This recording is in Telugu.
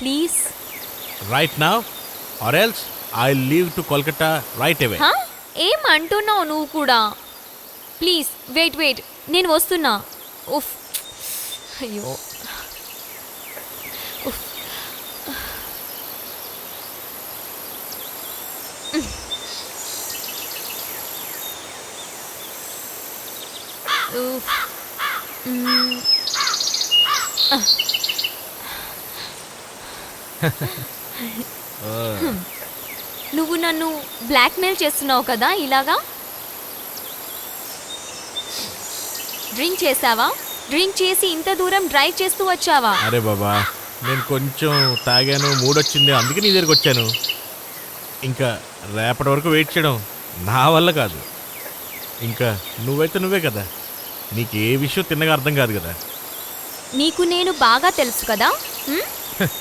Please. Right now or else I leave to Kolkata right away. ఏం అంటున్నావు నువ్వు కూడా? ప్లీజ్ వెయిట్, నేను వస్తున్నా. ఉఫ్, అయ్యో. ఉఫ్. ఉఫ్. నువ్వు నన్ను బ్లాక్మెయిల్ చేస్తున్నావు కదా ఇలాగా? డ్రింక్ చేసావా? డ్రింక్ చేసి ఇంత దూరం డ్రైవ్ చేస్తూ వచ్చావా? అరే బాబా, నేను కొంచెం తాగాను, మూడొచ్చింది, అందుకే నీ దగ్గరికి వచ్చాను. ఇంకా రేపటి వరకు వెయిట్ చేయడం నా వల్ల కాదు. ఇంకా నువ్వైతే నువ్వే కదా, నీకు ఏ విషయం తిన్నగా అర్థం కాదు కదా. నీకు నేను బాగా తెలుసు కదా.